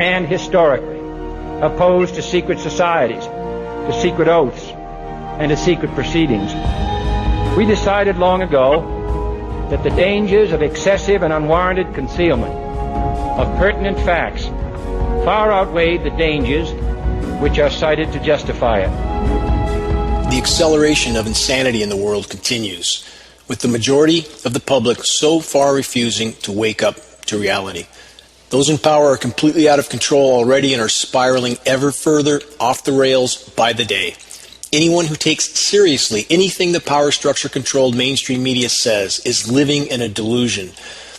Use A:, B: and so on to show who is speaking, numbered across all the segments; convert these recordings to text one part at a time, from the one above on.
A: and historically opposed to secret societies, to secret oaths, and to secret proceedings. We decided long ago that the dangers of excessive and unwarranted concealment of pertinent facts far outweighed the dangers which are cited to justify it.
B: The acceleration of insanity in the world continues, with the majority of the public so far refusing to wake up to reality. Those in power are completely out of control already and are spiraling ever further off the rails by the day. Anyone who takes seriously anything the power structure-controlled mainstream media says is living in a delusion.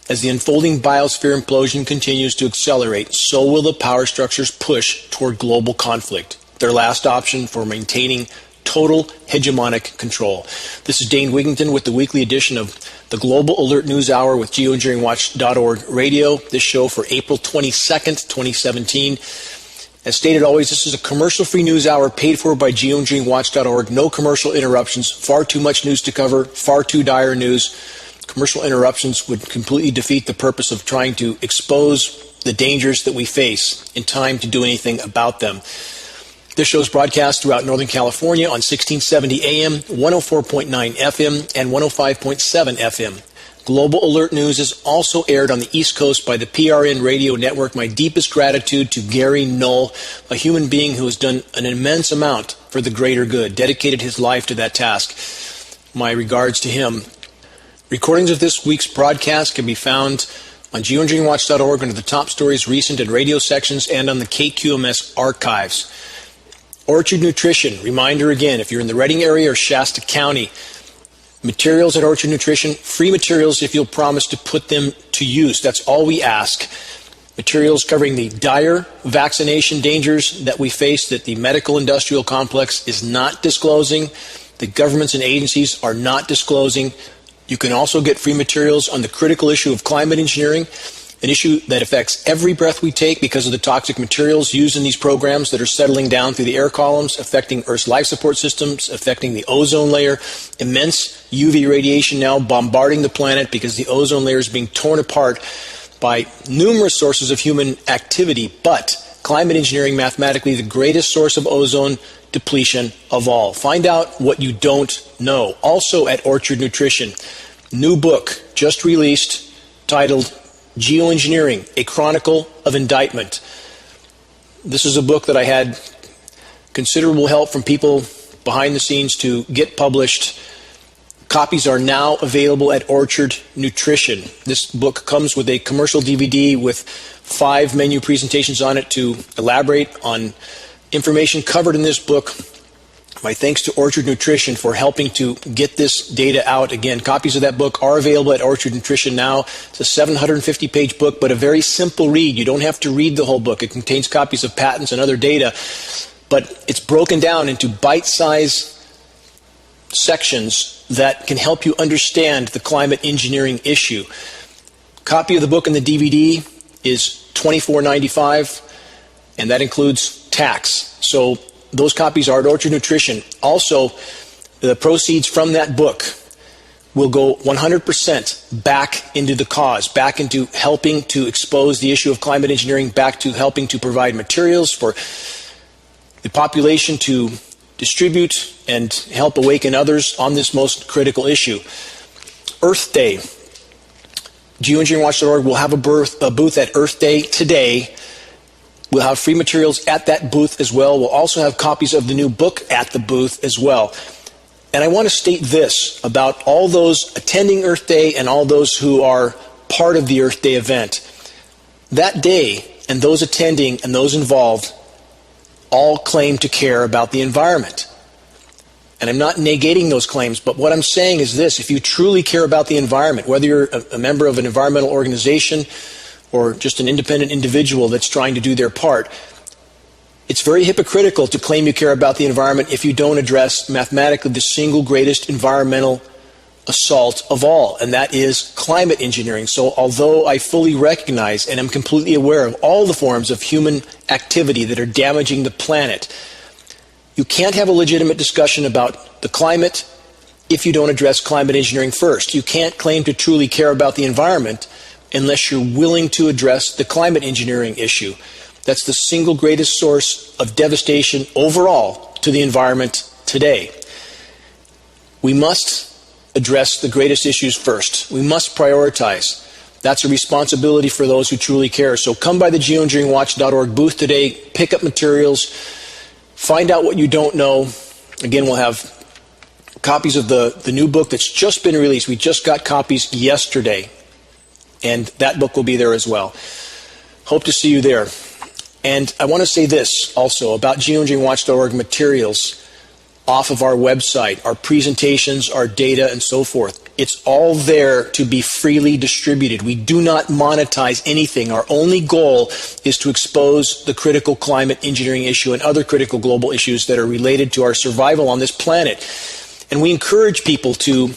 B: As the unfolding biosphere implosion continues to accelerate, so will the power structures push toward global conflict, their last option for maintaining total hegemonic control. This is Dane Wigington with the weekly edition of the Global Alert News Hour with GeoEngineeringWatch.org radio. This show for April 22nd, 2017. As stated always, this is a commercial-free news hour paid for by GeoEngineeringWatch.org. No commercial interruptions. Far too much news to cover. Far too dire news. Commercial interruptions would completely defeat the purpose of trying to expose the dangers that we face in time to do anything about them. This show is broadcast throughout Northern California on 1670 AM, 104.9 FM, and 105.7 FM. Global Alert News is also aired on the East Coast by the PRN Radio Network. My deepest gratitude to Gary Null, a human being who has done an immense amount for the greater good, dedicated his life to that task. My regards to him. Recordings of this week's broadcast can be found on GeoEngineeringWatch.org under the top stories, recent, and radio sections, and on the KQMS archives. Orchard Nutrition, reminder again, if you're in the Redding area or Shasta County, materials at Orchard Nutrition, free materials if you'll promise to put them to use. That's all we ask. Materials covering the dire vaccination dangers that we face that the medical industrial complex is not disclosing, the governments and agencies are not disclosing. You can also get free materials on the critical issue of climate engineering, an issue that affects every breath we take because of the toxic materials used in these programs that are settling down through the air columns, affecting Earth's life support systems, affecting the ozone layer. Immense UV radiation now bombarding the planet because the ozone layer is being torn apart by numerous sources of human activity. But climate engineering, mathematically, the greatest source of ozone depletion of all. Find out what you don't know. Also at Orchard Nutrition, new book just released titled GeoEngineering, A Chronicle of Indictment. This is a book that I had considerable help from people behind the scenes to get published. Copies are now available at Orchard Nutrition. This book comes with a commercial DVD with 5 menu presentations on it to elaborate on information covered in this book. My thanks to Orchard Nutrition for helping to get this data out. Again, copies of that book are available at Orchard Nutrition now. It's a 750-page book, but a very simple read. You don't have to read the whole book. It contains copies of patents and other data, but it's broken down into bite-sized sections that can help you understand the climate engineering issue. Copy of the book and the DVD is $24.95, and that includes tax. So those copies are at Orchard Nutrition. Also, the proceeds from that book will go 100% back into the cause, back into helping to expose the issue of climate engineering, back to helping to provide materials for the population to distribute and help awaken others on this most critical issue. Earth Day. GeoEngineeringWatch.org will have a booth at Earth Day today. We'll have free materials at that booth as well. We'll also have copies of the new book at the booth as well. And I want to state this about all those attending Earth Day and all those who are part of the Earth Day event. That day, and those attending and those involved all claim to care about the environment. And I'm not negating those claims, but what I'm saying is this: if you truly care about the environment, whether you're a member of an environmental organization or just an independent individual that's trying to do their part, it's very hypocritical to claim you care about the environment if you don't address mathematically the single greatest environmental assault of all, and that is climate engineering. So although I fully recognize and am completely aware of all the forms of human activity that are damaging the planet, you can't have a legitimate discussion about the climate if you don't address climate engineering first. You can't claim to truly care about the environment unless you're willing to address the climate engineering issue. That's the single greatest source of devastation overall to the environment today. We must address the greatest issues first. We must prioritize. That's a responsibility for those who truly care. So come by the GeoEngineeringWatch.org booth today, pick up materials, find out what you don't know. Again, we'll have copies of the new book that's just been released. We just got copies yesterday, and that book will be there as well. Hope to see you there. And I want to say this also about GeoEngineeringWatch.org materials off of our website, our presentations, our data, and so forth. It's all there to be freely distributed. We do not monetize anything. Our only goal is to expose the critical climate engineering issue and other critical global issues that are related to our survival on this planet. And we encourage people to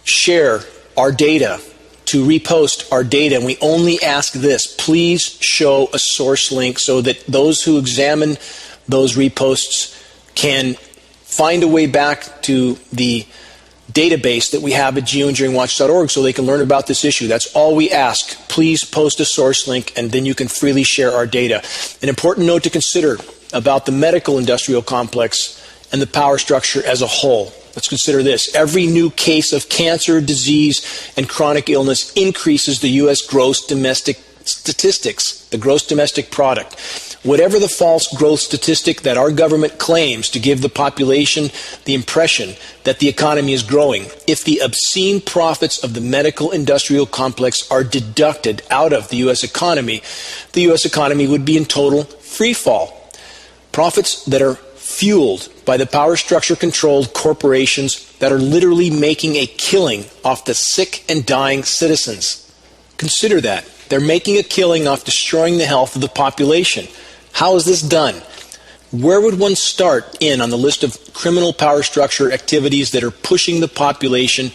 B: share our data, to repost our data. And we only ask this: please show a source link so that those who examine those reposts can find a way back to the database that we have at geoengineeringwatch.org so they can learn about this issue. That's all we ask. Please post a source link, and then you can freely share our data. An important note to consider about the medical industrial complex and the power structure as a whole. Let's consider this. Every new case of cancer, disease, and chronic illness increases the U.S. gross domestic statistics, the gross domestic product. Whatever the false growth statistic that our government claims to give the population the impression that the economy is growing, if the obscene profits of the medical industrial complex are deducted out of the U.S. economy would be in total free fall. Profits that are fueled by the power structure controlled corporations that are literally making a killing off the sick and dying citizens. Consider that. They're making a killing off destroying the health of the population. How is this done? Where would one start on the list of criminal power structure activities that are pushing the population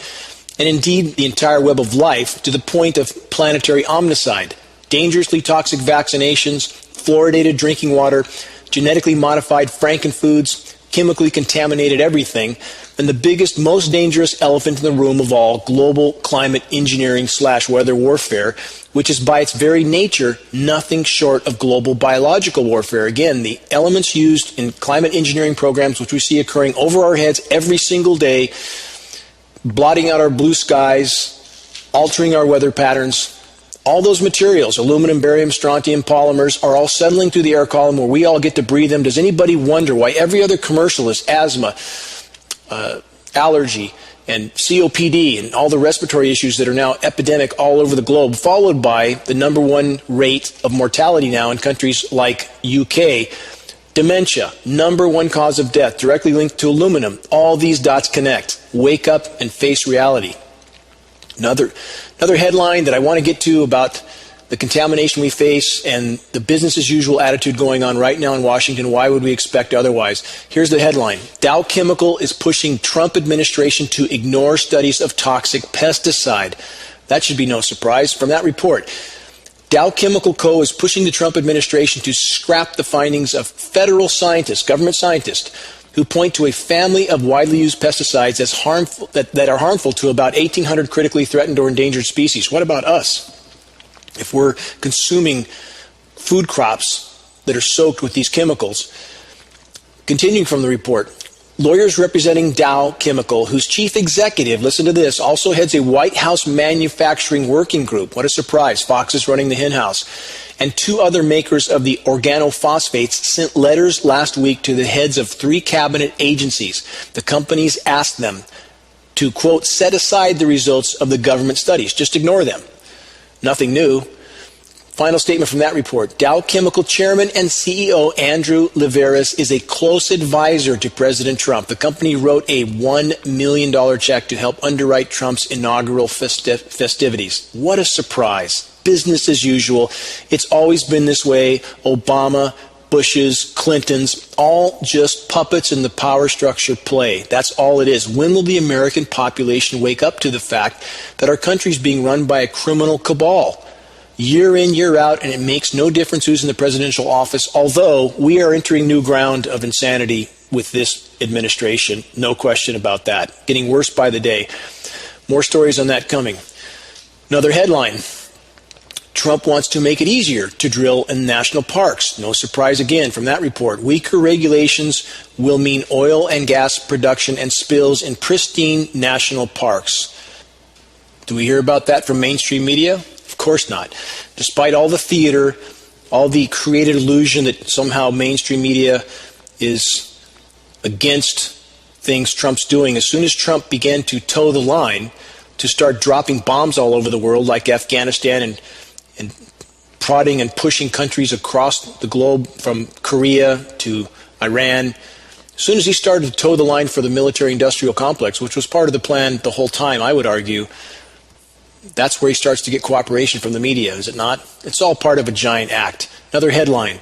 B: and indeed the entire web of life to the point of planetary omnicide? Dangerously toxic vaccinations, fluoridated drinking water, genetically modified frankenfoods, chemically contaminated everything, and the biggest, most dangerous elephant in the room of all, global climate engineering / weather warfare, which is by its very nature nothing short of global biological warfare. Again, the elements used in climate engineering programs, which we see occurring over our heads every single day, blotting out our blue skies, altering our weather patterns, all those materials, aluminum, barium, strontium, polymers, are all settling through the air column where we all get to breathe them. Does anybody wonder why every other commercial is asthma, allergy, and COPD, and all the respiratory issues that are now epidemic all over the globe, followed by the #1 rate of mortality now in countries like UK, dementia, #1 cause of death, directly linked to aluminum. All these dots connect. Wake up and face reality. Another headline that I want to get to about the contamination we face and the business as usual attitude going on right now in Washington. Why would we expect otherwise? Here's the headline. Dow Chemical is pushing Trump administration to ignore studies of toxic pesticide. That should be no surprise from that report. Dow Chemical Co. is pushing the Trump administration to scrap the findings of federal scientists, government scientists, who point to a family of widely used pesticides as harmful, that are harmful to about 1,800 critically threatened or endangered species. What about us? If we're consuming food crops that are soaked with these chemicals. Continuing from the report, lawyers representing Dow Chemical, whose chief executive, listen to this, also heads a White House manufacturing working group. What a surprise. Fox is running the hen house. And 2 other makers of the organophosphates sent letters last week to the heads of 3 cabinet agencies. The companies asked them to, quote, set aside the results of the government studies. Just ignore them. Nothing new. Final statement from that report. Dow Chemical Chairman and CEO Andrew Liveris is a close advisor to President Trump. The company wrote a $1 million check to help underwrite Trump's inaugural festivities. What a surprise. Business as usual. It's always been this way. Obama, Bush's, Clinton's, all just puppets in the power structure play. That's all it is. When will the American population wake up to the fact that our country is being run by a criminal cabal? Year in, year out, and it makes no difference who's in the presidential office, although we are entering new ground of insanity with this administration. No question about that. Getting worse by the day. More stories on that coming. Another headline. Trump wants to make it easier to drill in national parks. No surprise again from that report. Weaker regulations will mean oil and gas production and spills in pristine national parks. Do we hear about that from mainstream media? Of course not. Despite all the theater, all the created illusion that somehow mainstream media is against things Trump's doing, as soon as Trump began to toe the line, to start dropping bombs all over the world like Afghanistan and prodding and pushing countries across the globe from Korea to Iran, as soon as he started to toe the line for the military-industrial complex, which was part of the plan the whole time, I would argue, that's where he starts to get cooperation from the media, is it not? It's all part of a giant act. Another headline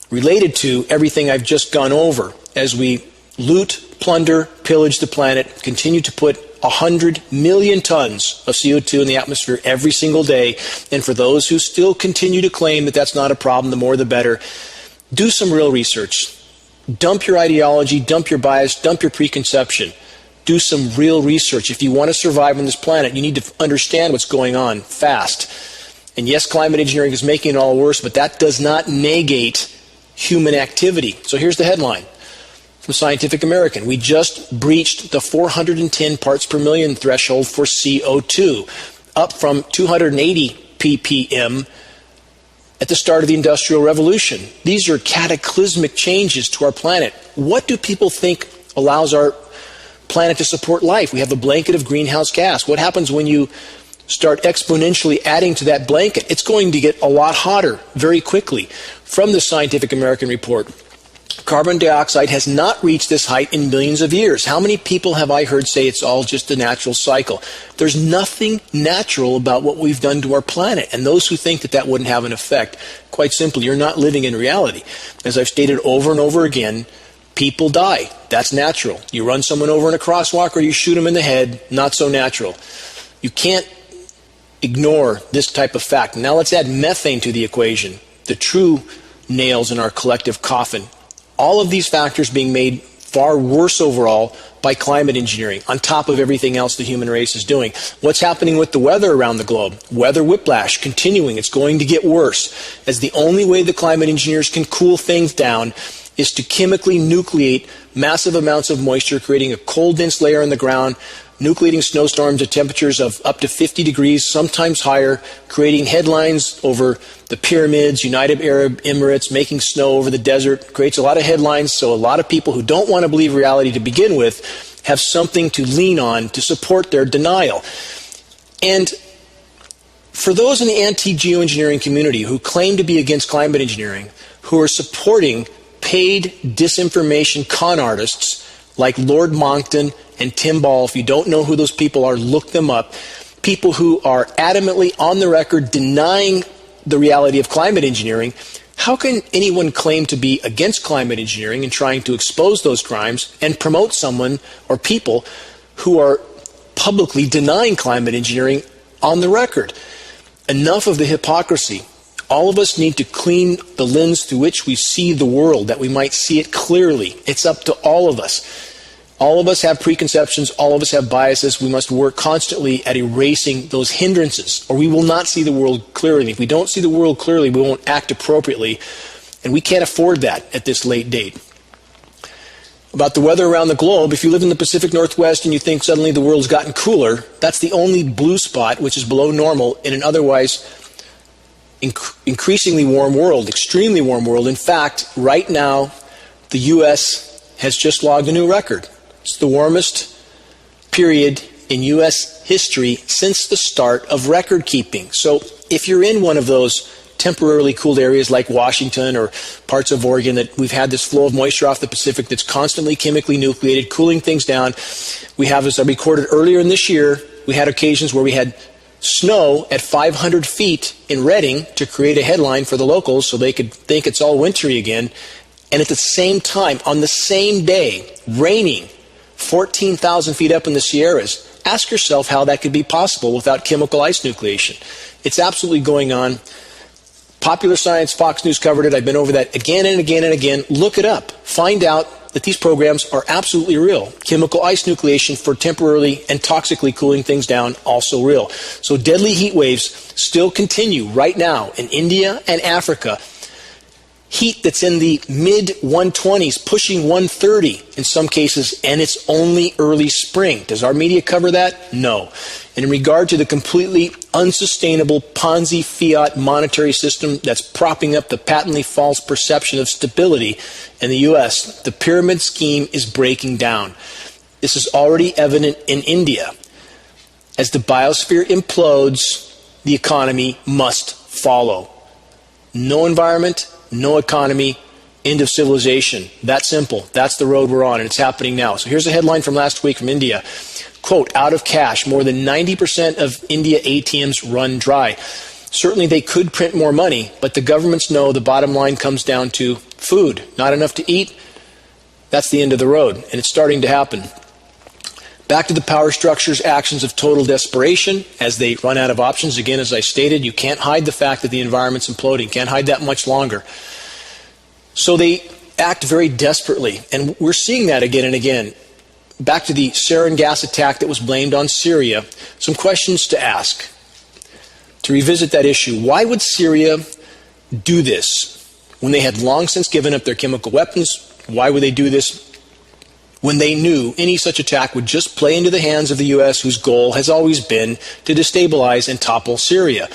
B: related to everything I've just gone over. As we loot, plunder, pillage the planet, continue to put 100 million tons of CO2 in the atmosphere every single day, and for those who still continue to claim that that's not a problem, the more the better, do some real research. Dump your ideology, dump your bias, dump your preconception. Do some real research. If you want to survive on this planet, you need to understand what's going on fast. And yes, climate engineering is making it all worse, but that does not negate human activity. So here's the headline from Scientific American. We just breached the 410 parts per million threshold for CO2, up from 280 ppm at the start of the Industrial Revolution. These are cataclysmic changes to our planet. What do people think allows our planet to support life? We have a blanket of greenhouse gas. What happens when you start exponentially adding to that blanket? It's going to get a lot hotter very quickly. From the Scientific American report, carbon dioxide has not reached this height in millions of years. How many people have I heard say it's all just a natural cycle? There's nothing natural about what we've done to our planet. And those who think that that wouldn't have an effect, quite simply, you're not living in reality. As I've stated over and over again, people die. That's natural. You run someone over in a crosswalk or you shoot them in the head, not so natural. You can't ignore this type of fact. Now let's add methane to the equation, the true nails in our collective coffin. All of these factors being made far worse overall by climate engineering, on top of everything else the human race is doing. What's happening with the weather around the globe? Weather whiplash continuing. It's going to get worse, as the only way the climate engineers can cool things down is to chemically nucleate massive amounts of moisture, creating a cold, dense layer in the ground, nucleating snowstorms at temperatures of up to 50 degrees, sometimes higher, creating headlines over the pyramids, United Arab Emirates, making snow over the desert, creates a lot of headlines, so a lot of people who don't want to believe reality to begin with have something to lean on to support their denial. And for those in the anti-geoengineering community who claim to be against climate engineering, who are supporting paid disinformation con artists like Lord Monckton and Tim Ball, if you don't know who those people are, look them up. People who are adamantly on the record denying the reality of climate engineering. How can anyone claim to be against climate engineering and trying to expose those crimes and promote someone or people who are publicly denying climate engineering on the record? Enough of the hypocrisy. All of us need to clean the lens through which we see the world, that we might see it clearly. It's up to all of us. All of us have preconceptions. All of us have biases. We must work constantly at erasing those hindrances, or we will not see the world clearly. If we don't see the world clearly, we won't act appropriately, and we can't afford that at this late date. About the weather around the globe, if you live in the Pacific Northwest and you think suddenly the world's gotten cooler, that's the only blue spot which is below normal in an otherwise increasingly warm world, extremely warm world. In fact, right now, the U.S. has just logged a new record. It's the warmest period in U.S. history since the start of record keeping. So if you're in one of those temporarily cooled areas like Washington or parts of Oregon, that we've had this flow of moisture off the Pacific that's constantly chemically nucleated, cooling things down. We have, as I recorded earlier in this year, we had occasions where we had snow at 500 feet in Redding to create a headline for the locals so they could think it's all wintry again. And at the same time, on the same day, raining 14,000 feet up in the Sierras. Ask yourself how that could be possible without chemical ice nucleation. It's absolutely going on. Popular Science, Fox News covered it. I've been over that again and again and again. Look it up. Find out that these programs are absolutely real. Chemical ice nucleation for temporarily and toxically cooling things down, also real. So deadly heat waves still continue right now in India and Africa. Heat that's in the mid-120s, pushing 130 in some cases, and it's only early spring. Does our media cover that? No. And in regard to the completely unsustainable Ponzi fiat monetary system that's propping up the patently false perception of stability in the U.S., the pyramid scheme is breaking down. This is already evident in India. As the biosphere implodes, the economy must follow. No environment, no economy, end of civilization. That simple. That's the road we're on, and it's happening now. So here's a headline from last week from India. Quote, out of cash, more than 90% of India ATMs run dry. Certainly they could print more money, but the governments know the bottom line comes down to food. Not enough to eat, that's the end of the road, and it's starting to happen. Back to the power structure's actions of total desperation as they run out of options. Again, as I stated, you can't hide the fact that the environment's imploding. Can't hide that much longer. So they act very desperately, and we're seeing that again and again. Back to the sarin gas attack that was blamed on Syria, some questions to ask. To revisit that issue, why would Syria do this when they had long since given up their chemical weapons? Why would they do this when they knew any such attack would just play into the hands of the U.S., whose goal has always been to destabilize and topple Syria?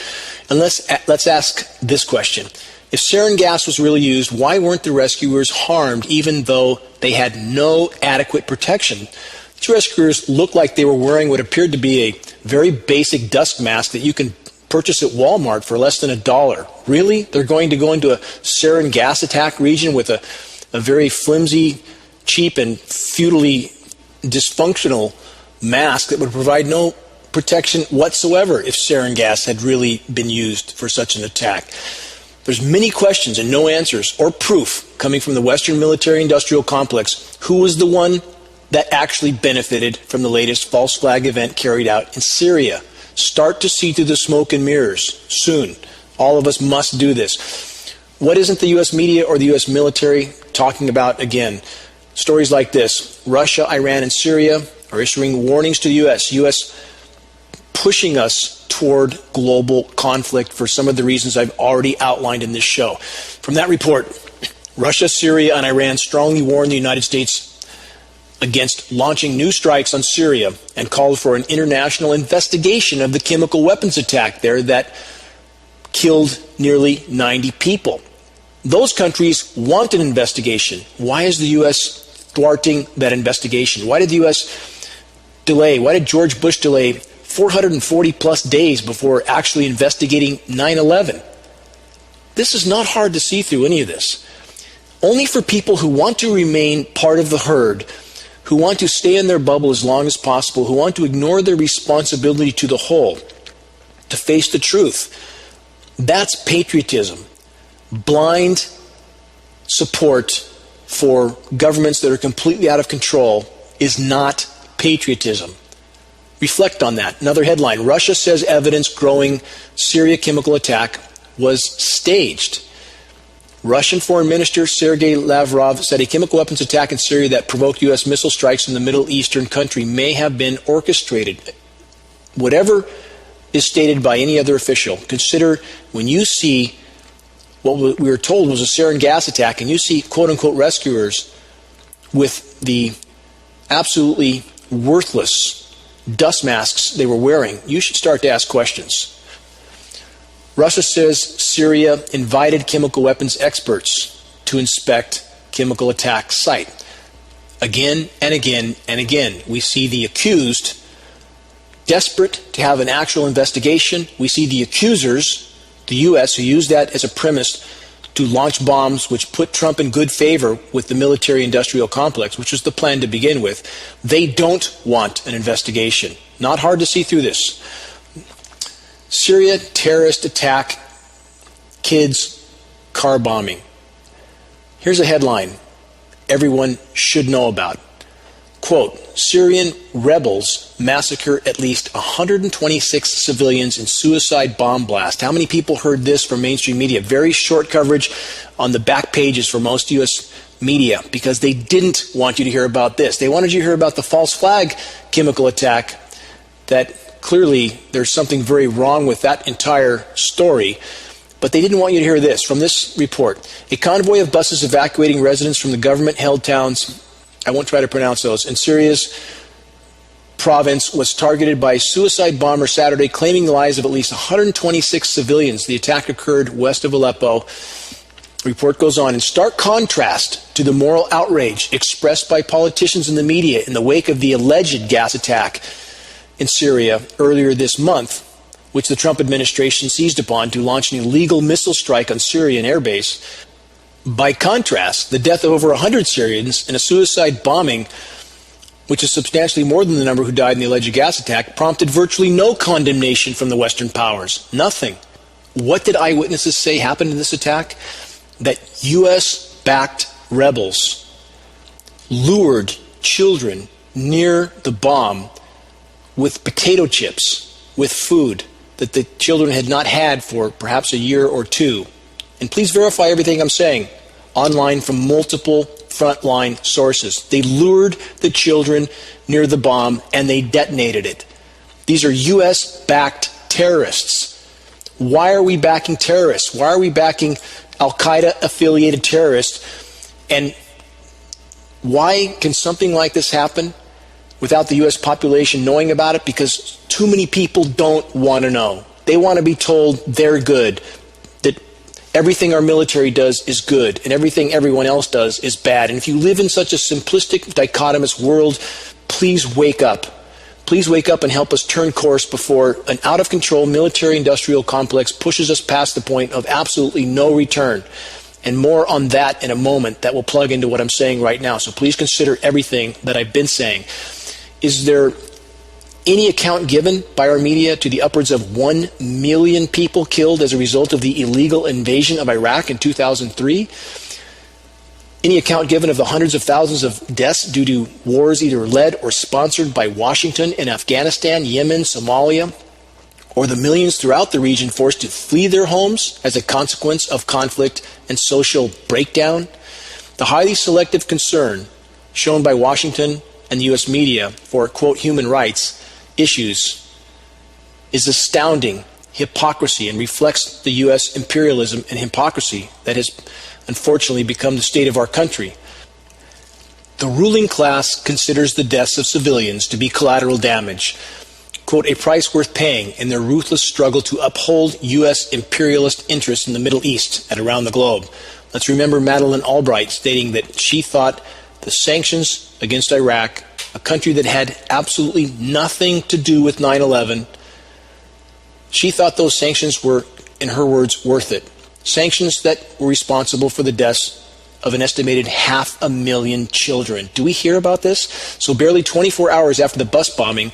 B: And let's ask this question. If sarin gas was really used, why weren't the rescuers harmed even though they had no adequate protection? These rescuers looked like they were wearing what appeared to be a very basic dust mask that you can purchase at Walmart for less than $1. Really? They're going to go into a sarin gas attack region with a very flimsy, cheap and futilely dysfunctional mask that would provide no protection whatsoever if sarin gas had really been used for such an attack. There's many questions and no answers or proof coming from the Western military-industrial complex. Who was the one that actually benefited from the latest false flag event carried out in Syria? Start to see through the smoke and mirrors soon. All of us must do this. What isn't the U.S. media or the U.S. military talking about again? Stories like this. Russia, Iran, and Syria are issuing warnings to the U.S. pushing us toward global conflict for some of the reasons I've already outlined in this show. From that report, Russia, Syria, and Iran strongly warned the United States against launching new strikes on Syria and called for an international investigation of the chemical weapons attack there that killed nearly 90 people. Those countries want an investigation. Why is the U.S. thwarting that investigation? Why did the U.S. delay? Why did George Bush delay 440 plus days before actually investigating 9/11? This is not hard to see through any of this. Only for people who want to remain part of the herd, who want to stay in their bubble as long as possible, who want to ignore their responsibility to the whole, to face the truth. That's patriotism. Blind support for governments that are completely out of control is not patriotism. Reflect on that. Another headline, Russia says evidence growing Syria chemical attack was staged. Russian Foreign Minister Sergei Lavrov said a chemical weapons attack in Syria that provoked U.S. missile strikes in the Middle Eastern country may have been orchestrated. Whatever is stated by any other official, consider when you see what we were told was a sarin gas attack and you see quote-unquote rescuers with the absolutely worthless dust masks they were wearing, you should start to ask questions. Russia says Syria invited chemical weapons experts to inspect chemical attack site. Again and again and again, we see the accused desperate to have an actual investigation. We see the accusers, the U.S., who used that as a premise to launch bombs which put Trump in good favor with the military-industrial complex, which was the plan to begin with. They don't want an investigation. Not hard to see through this. Syria terrorist attack, kids, car bombing. Here's a headline everyone should know about. Quote, Syrian rebels massacre at least 126 civilians in suicide bomb blast. How many people heard this from mainstream media? Very short coverage on the back pages for most U.S. media, because they didn't want you to hear about this. They wanted you to hear about the false flag chemical attack, that clearly there's something very wrong with that entire story. But they didn't want you to hear this from this report. A convoy of buses evacuating residents from the government-held towns, I won't try to pronounce those, in Syria's province was targeted by a suicide bomber Saturday, claiming the lives of at least 126 civilians. The attack occurred west of Aleppo. The report goes on, in stark contrast to the moral outrage expressed by politicians in the media in the wake of the alleged gas attack in Syria earlier this month, which the Trump administration seized upon to launch an illegal missile strike on Syrian airbase. By contrast, the death of over 100 Syrians in a suicide bombing, which is substantially more than the number who died in the alleged gas attack, prompted virtually no condemnation from the Western powers. Nothing. What did eyewitnesses say happened in this attack? That U.S.-backed rebels lured children near the bomb with potato chips, with food that the children had not had for perhaps a year or two. And please verify everything I'm saying online from multiple frontline sources. They lured the children near the bomb and they detonated it. These are U.S.-backed terrorists. Why are we backing terrorists? Why are we backing Al-Qaeda-affiliated terrorists? And why can something like this happen without the U.S. population knowing about it? Because too many people don't want to know. They want to be told they're good, that everything our military does is good, and everything everyone else does is bad. And if you live in such a simplistic, dichotomous world, please wake up. Please wake up and help us turn course before an out-of-control military-industrial complex pushes us past the point of absolutely no return. And more on that in a moment that will plug into what I'm saying right now. So please consider everything that I've been saying. Is there any account given by our media to the upwards of 1 million people killed as a result of the illegal invasion of Iraq in 2003? Any account given of the hundreds of thousands of deaths due to wars either led or sponsored by Washington in Afghanistan, Yemen, Somalia, or the millions throughout the region forced to flee their homes as a consequence of conflict and social breakdown? The highly selective concern shown by Washington and the U.S. media for, quote, human rights issues is astounding hypocrisy and reflects the U.S. imperialism and hypocrisy that has unfortunately become the state of our country. The ruling class considers the deaths of civilians to be collateral damage, quote, a price worth paying in their ruthless struggle to uphold U.S. imperialist interests in the Middle East and around the globe. Let's remember Madeleine Albright stating that she thought the sanctions against Iraq, a country that had absolutely nothing to do with 9/11, she thought those sanctions were, in her words, worth it. Sanctions that were responsible for the deaths of an estimated 500,000 children. Do we hear about this? So barely 24 hours after the bus bombing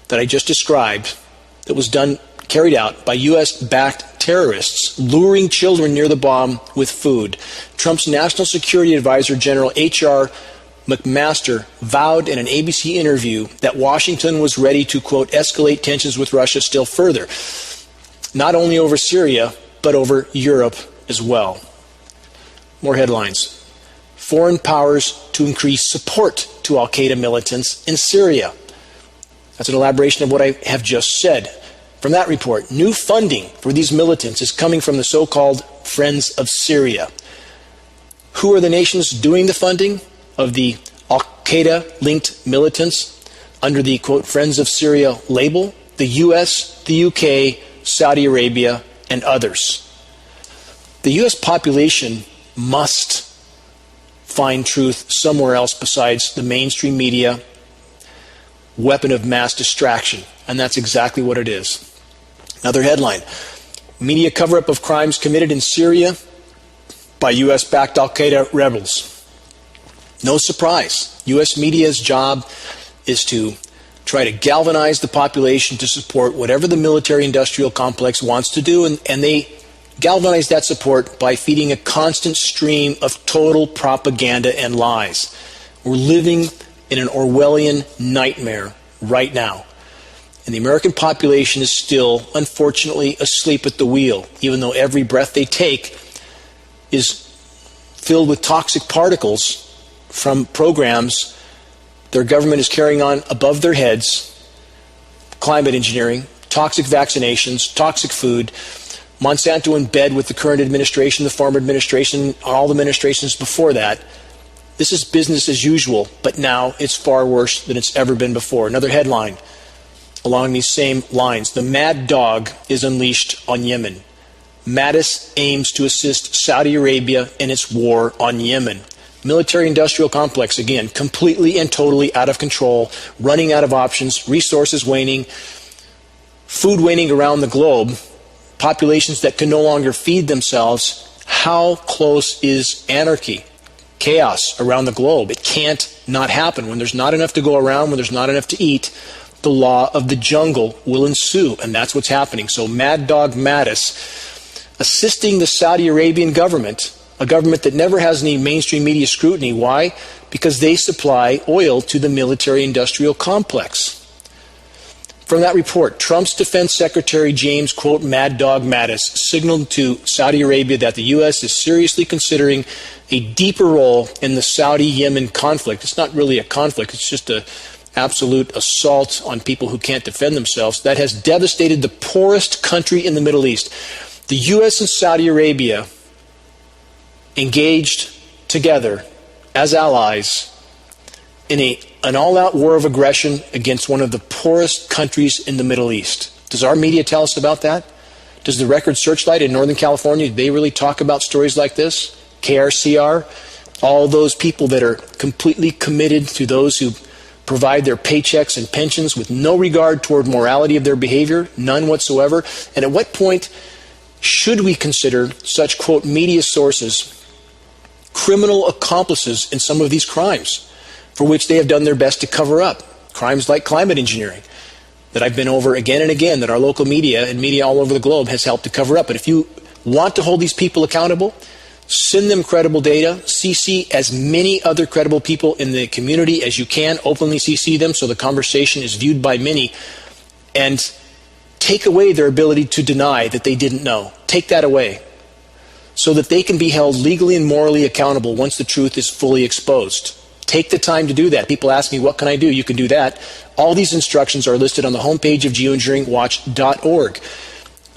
B: that I just described, that was carried out by U.S.-backed terrorists, luring children near the bomb with food, Trump's National Security Advisor General H.R. McMaster vowed in an ABC interview that Washington was ready to, quote, escalate tensions with Russia still further, not only over Syria, but over Europe as well. More headlines. Foreign powers to increase support to al-Qaeda militants in Syria. That's an elaboration of what I have just said. From that report, new funding for these militants is coming from the so-called Friends of Syria. Who are the nations doing the funding of the al-Qaeda-linked militants under the, quote, Friends of Syria label? The U.S., the UK, Saudi Arabia, and others. The U.S. population must find truth somewhere else besides the mainstream media weapon of mass distraction, and that's exactly what it is. Another headline, media cover-up of crimes committed in Syria by U.S.-backed al-Qaeda rebels. No surprise. U.S. media's job is to try to galvanize the population to support whatever the military-industrial complex wants to do, and they galvanize that support by feeding a constant stream of total propaganda and lies. We're living in an Orwellian nightmare right now. And the American population is still, unfortunately, asleep at the wheel, even though every breath they take is filled with toxic particles from programs their government is carrying on above their heads: climate engineering, toxic vaccinations, toxic food, Monsanto in bed with the current administration, the former administration, all the administrations before that. This is business as usual, but now it's far worse than it's ever been before. Another headline along these same lines: the mad dog is unleashed on Yemen. Mattis aims to assist Saudi Arabia in its war on Yemen. Military-industrial complex, again, completely and totally out of control, running out of options, resources waning, food waning around the globe, populations that can no longer feed themselves. How close is anarchy? Chaos around the globe. It can't not happen. When there's not enough to go around, when there's not enough to eat, the law of the jungle will ensue, and that's what's happening. So Mad Dog Mattis assisting the Saudi Arabian government, a government that never has any mainstream media scrutiny. Why? Because they supply oil to the military-industrial complex. From that report, Trump's Defense Secretary James, quote, Mad Dog Mattis, signaled to Saudi Arabia that the U.S. is seriously considering a deeper role in the Saudi-Yemen conflict. It's not really a conflict, it's just an absolute assault on people who can't defend themselves that has devastated the poorest country in the Middle East. The U.S. and Saudi Arabia engaged together as allies in an all-out war of aggression against one of the poorest countries in the Middle East. Does our media tell us about that? Does the Record Searchlight in Northern California, do they really talk about stories like this? KRCR? All those people that are completely committed to those who provide their paychecks and pensions with no regard toward morality of their behavior, none whatsoever. And at what point should we consider such, quote, media sources criminal accomplices in some of these crimes for which they have done their best to cover up? Crimes like climate engineering that I've been over again and again, that our local media and media all over the globe has helped to cover up. But if you want to hold these people accountable, send them credible data, CC as many other credible people in the community as you can, openly CC them so the conversation is viewed by many, and take away their ability to deny that they didn't know. Take that away so that they can be held legally and morally accountable once the truth is fully exposed. Take the time to do that. People ask me, what can I do? You can do that. All these instructions are listed on the homepage of geoengineeringwatch.org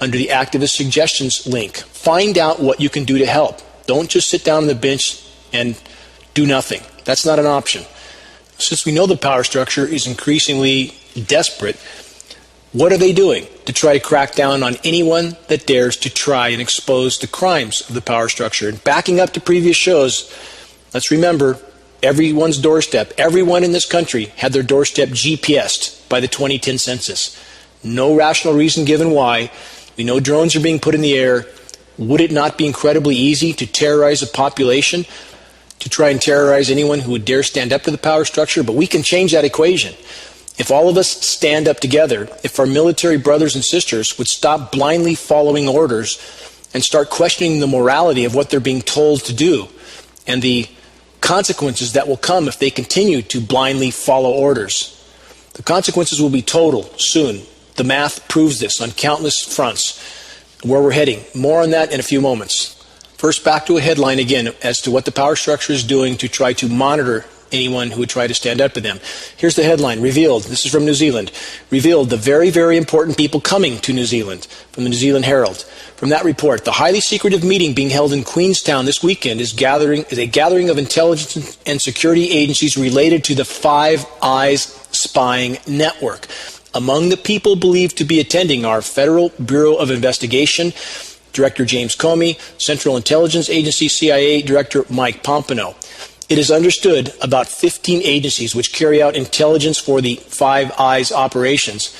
B: under the activist suggestions link. Find out what you can do to help. Don't just sit down on the bench and do nothing. That's not an option. Since we know the power structure is increasingly desperate, what are they doing to try to crack down on anyone that dares to try and expose the crimes of the power structure? And backing up to previous shows, let's remember, everyone's doorstep, everyone in this country had their doorstep GPSed by the 2010 census. No rational reason given why. We know drones are being put in the air. Would it not be incredibly easy to terrorize a population, to try and terrorize anyone who would dare stand up to the power structure? But we can change that equation. If all of us stand up together, if our military brothers and sisters would stop blindly following orders and start questioning the morality of what they're being told to do and the consequences that will come if they continue to blindly follow orders. The consequences will be total soon. The math proves this on countless fronts. Where we're heading. More on that in a few moments. First, back to a headline again as to what the power structure is doing to try to monitor anyone who would try to stand up to them. Here's the headline. Revealed. This is from New Zealand. Revealed the very, very important people coming to New Zealand from the New Zealand Herald. From that report, the highly secretive meeting being held in Queenstown this weekend is a gathering of intelligence and security agencies related to the Five Eyes spying network. Among the people believed to be attending are Federal Bureau of Investigation Director James Comey, Central Intelligence Agency CIA Director Mike Pompano. It is understood about 15 agencies which carry out intelligence for the Five Eyes operations,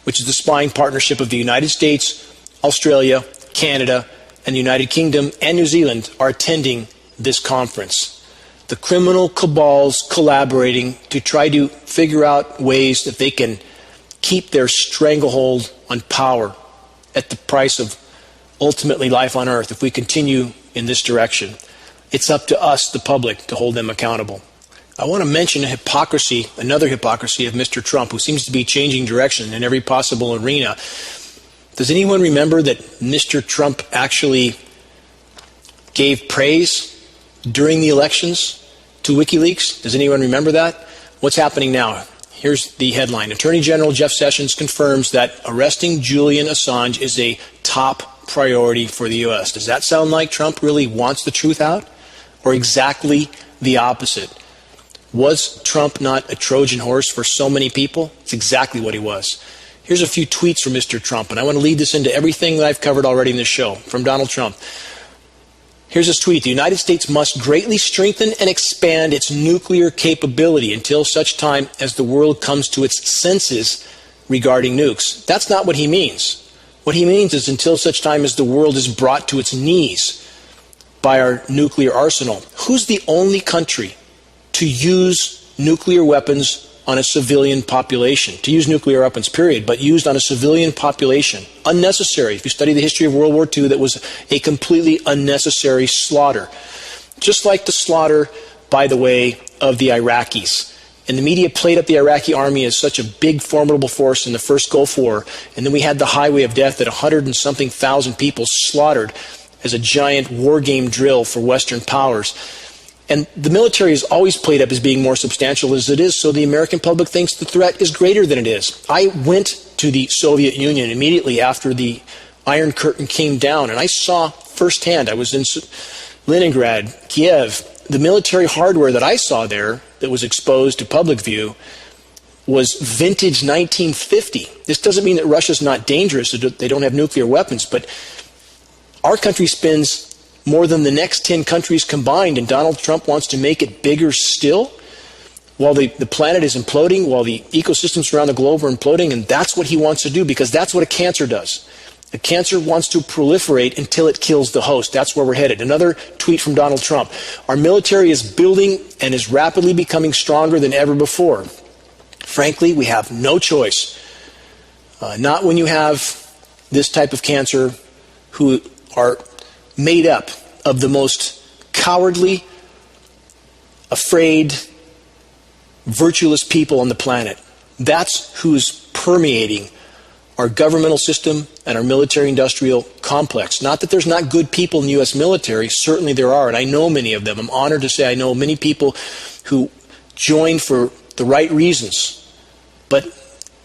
B: which is the spying partnership of the United States, Australia, Canada, and the United Kingdom and New Zealand are attending this conference. The criminal cabals collaborating to try to figure out ways that they can keep their stranglehold on power at the price of ultimately life on earth if we continue in this direction. It's up to us, the public, to hold them accountable. I want to mention another hypocrisy of Mr. Trump, who seems to be changing direction in every possible arena. Does anyone remember that Mr. Trump actually gave praise during the elections to WikiLeaks? Does anyone remember that? What's happening now? Here's the headline. Attorney General Jeff Sessions confirms that arresting Julian Assange is a top priority for the U.S. Does that sound like Trump really wants the truth out? Or exactly the opposite? Was Trump not a Trojan horse for so many people? It's exactly what he was. Here's a few tweets from Mr. Trump, and I want to lead this into everything that I've covered already in this show from Donald Trump. Here's his tweet. The United States must greatly strengthen and expand its nuclear capability until such time as the world comes to its senses regarding nukes. That's not what he means. What he means is until such time as the world is brought to its knees by our nuclear arsenal. Who's the only country to use nuclear weapons on a civilian population? To use nuclear weapons, period, but used on a civilian population. Unnecessary. If you study the history of World War II, that was a completely unnecessary slaughter. Just like the slaughter, by the way, of the Iraqis. And the media played up the Iraqi army as such a big, formidable force in the first Gulf War. And then we had the highway of death that 100 and something thousand people slaughtered as a giant war game drill for Western powers. And the military is always played up as being more substantial as it is, so the American public thinks the threat is greater than it is. I went to the Soviet Union immediately after the Iron Curtain came down, and I saw firsthand, I was in Leningrad, Kiev, the military hardware that I saw there that was exposed to public view was vintage 1950. This doesn't mean that Russia's not dangerous, they don't have nuclear weapons, but our country spends more than the next 10 countries combined, and Donald Trump wants to make it bigger still while the planet is imploding, while the ecosystems around the globe are imploding, and that's what he wants to do because that's what a cancer does. A cancer wants to proliferate until it kills the host. That's where we're headed. Another tweet from Donald Trump. Our military is building and is rapidly becoming stronger than ever before. Frankly, we have no choice. Not when you have this type of cancer who are made up of the most cowardly, afraid, virtueless people on the planet. That's who's permeating our governmental system and our military-industrial complex. Not that there's not good people in the U.S. military. Certainly there are, and I know many of them. I'm honored to say I know many people who joined for the right reasons. But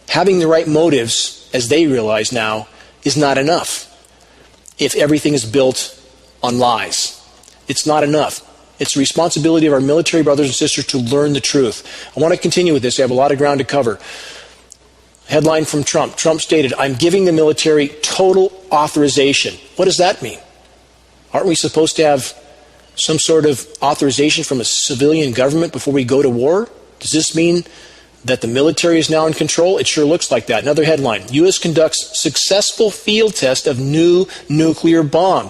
B: having the right motives, as they realize now, is not enough if everything is built on lies. It's not enough. It's the responsibility of our military brothers and sisters to learn the truth. I want to continue with this. I have a lot of ground to cover. Headline from Trump. Trump stated, I'm giving the military total authorization. What does that mean? Aren't we supposed to have some sort of authorization from a civilian government before we go to war? Does this mean that the military is now in control? It sure looks like that. Another headline. U.S. conducts successful field test of new nuclear bomb.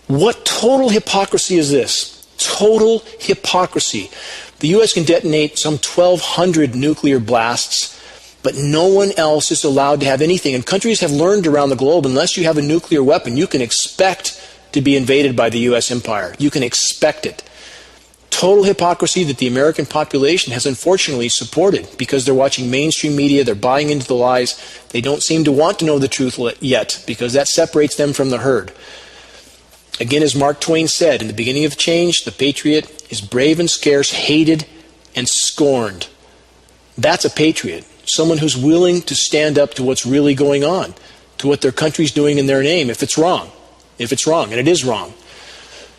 B: What total hypocrisy is this? Total hypocrisy. The U.S. can detonate some 1,200 nuclear blasts, but no one else is allowed to have anything. And countries have learned around the globe, unless you have a nuclear weapon, you can expect to be invaded by the U.S. empire. You can expect it. Total hypocrisy that the American population has unfortunately supported because they're watching mainstream media, they're buying into the lies. They don't seem to want to know the truth yet because that separates them from the herd. Again, as Mark Twain said, in the beginning of change, the patriot is brave and scarce, hated and scorned. That's a patriot. Someone who's willing to stand up to what's really going on, to what their country's doing in their name, if it's wrong. If it's wrong, and it is wrong.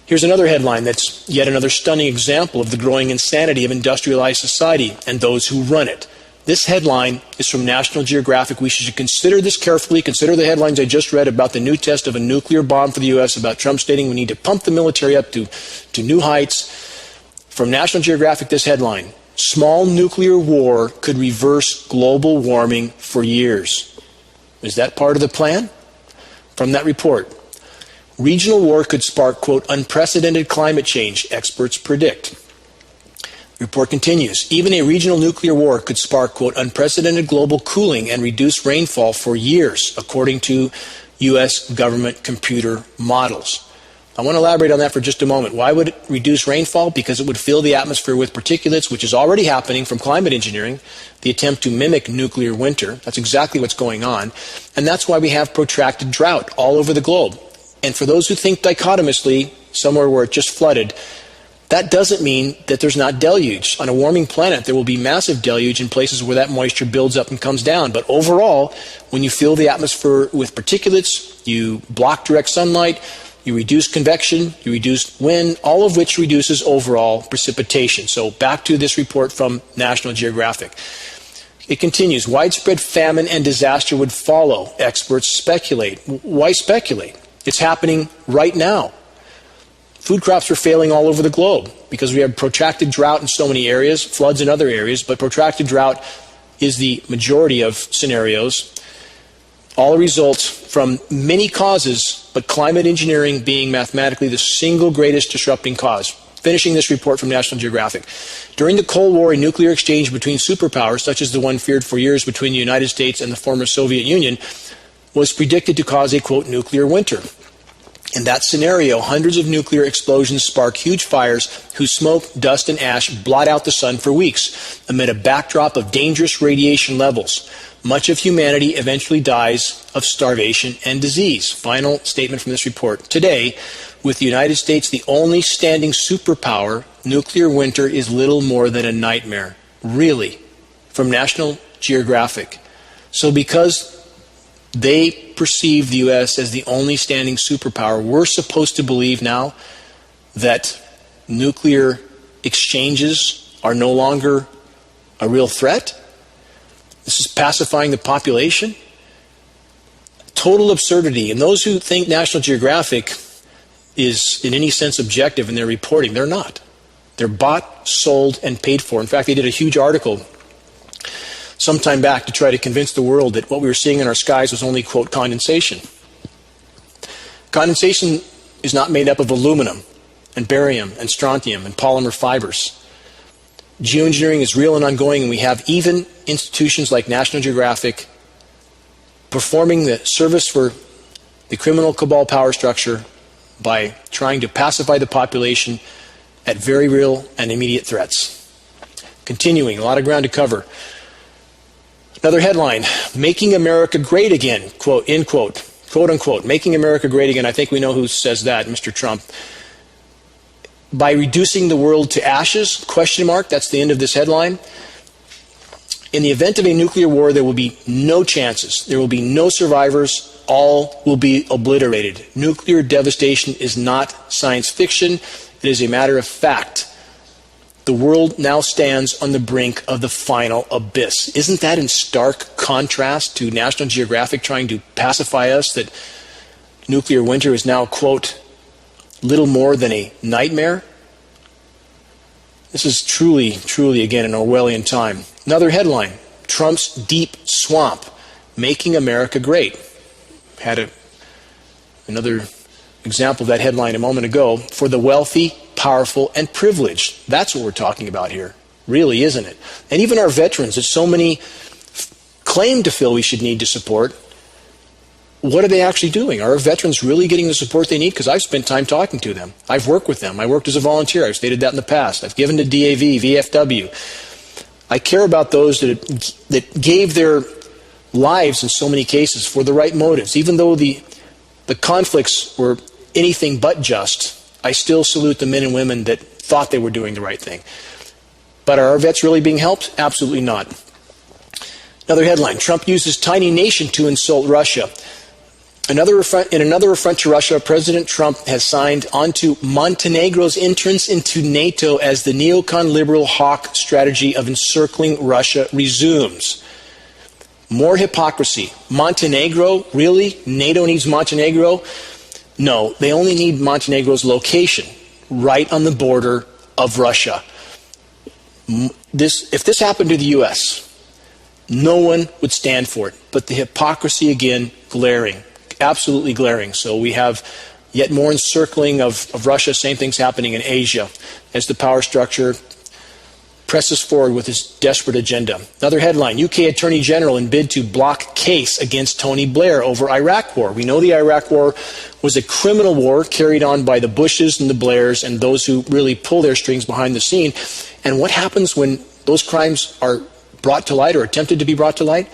B: Here's another headline that's yet another stunning example of the growing insanity of industrialized society and those who run it. This headline is from National Geographic. We should consider this carefully. Consider the headlines I just read about the new test of a nuclear bomb for the U.S., about Trump stating we need to pump the military up to new heights. From National Geographic, this headline. Small nuclear war could reverse global warming for years. Is that part of the plan? From that report. Regional war could spark, quote, unprecedented climate change, experts predict. The report continues. Even a regional nuclear war could spark, quote, unprecedented global cooling and reduce rainfall for years, according to U.S. government computer models. I want to elaborate on that for just a moment. Why would it reduce rainfall? Because it would fill the atmosphere with particulates, which is already happening from climate engineering, the attempt to mimic nuclear winter. That's exactly what's going on. And that's why we have protracted drought all over the globe. And for those who think dichotomously, somewhere where it just flooded, that doesn't mean that there's not deluge. On a warming planet, there will be massive deluge in places where that moisture builds up and comes down. But overall, when you fill the atmosphere with particulates, you block direct sunlight, you reduce convection, you reduce wind, all of which reduces overall precipitation. So back to this report from National Geographic. It continues, widespread famine and disaster would follow, experts speculate. Why speculate? It's happening right now. Food crops are failing all over the globe because we have protracted drought in so many areas, floods in other areas, but protracted drought is the majority of scenarios. All results from many causes, but climate engineering being mathematically the single greatest disrupting cause. Finishing this report from National Geographic. During the Cold War, a nuclear exchange between superpowers, such as the one feared for years between the United States and the former Soviet Union, was predicted to cause a, quote, nuclear winter. In that scenario, hundreds of nuclear explosions spark huge fires whose smoke, dust, and ash blot out the sun for weeks amid a backdrop of dangerous radiation levels. Much of humanity eventually dies of starvation and disease. Final statement from this report. Today, with the United States the only standing superpower, nuclear winter is little more than a nightmare. Really. From National Geographic. So because they perceive the U.S. as the only standing superpower, we're supposed to believe now that nuclear exchanges are no longer a real threat? This is pacifying the population? Total absurdity. And those who think National Geographic is in any sense objective in their reporting, they're not. They're bought, sold, and paid for. In fact, they did a huge article some time back to try to convince the world that what we were seeing in our skies was only, quote, condensation. Condensation is not made up of aluminum and barium and strontium and polymer fibers. Geoengineering is real and ongoing, and we have even institutions like National Geographic performing the service for the criminal cabal power structure by trying to pacify the population at very real and immediate threats. Continuing, a lot of ground to cover. Another headline, Making America Great Again, quote, end quote, quote unquote, Making America Great Again. I think we know who says that, Mr. Trump. By reducing the world to ashes, question mark, that's the end of this headline. In the event of a nuclear war, there will be no chances. There will be no survivors. All will be obliterated. Nuclear devastation is not science fiction. It is a matter of fact. The world now stands on the brink of the final abyss. Isn't that in stark contrast to National Geographic trying to pacify us that nuclear winter is now, quote, little more than a nightmare? This is truly, truly, again, an Orwellian time. Another headline, Trump's deep swamp, making America great. Had another example of that headline a moment ago. For the wealthy, powerful, and privileged. That's what we're talking about here. Really, isn't it? And even our veterans, that so many claim to feel we should need to support, what are they actually doing? Are our veterans really getting the support they need? Because I've spent time talking to them. I've worked with them. I worked as a volunteer. I've stated that in the past. I've given to DAV, VFW. I care about those that gave their lives in so many cases for the right motives. Even though the conflicts were anything but just, I still salute the men and women that thought they were doing the right thing. But are our vets really being helped? Absolutely not. Another headline, Trump uses tiny nation to insult Russia. In another affront to Russia, President Trump has signed onto Montenegro's entrance into NATO as the neocon liberal hawk strategy of encircling Russia resumes. More hypocrisy. Montenegro? Really? NATO needs Montenegro? No, they only need Montenegro's location, right on the border of Russia. If this happened to the U.S., no one would stand for it. But the hypocrisy, again, glaring. Absolutely glaring. So we have yet more encircling of Russia. Same thing's happening in Asia as the power structure presses forward with his desperate agenda. Another headline, UK Attorney General in bid to block case against Tony Blair over Iraq War. We know the Iraq War was a criminal war carried on by the Bushes and the Blairs and those who really pull their strings behind the scene. And what happens when those crimes are brought to light or attempted to be brought to light?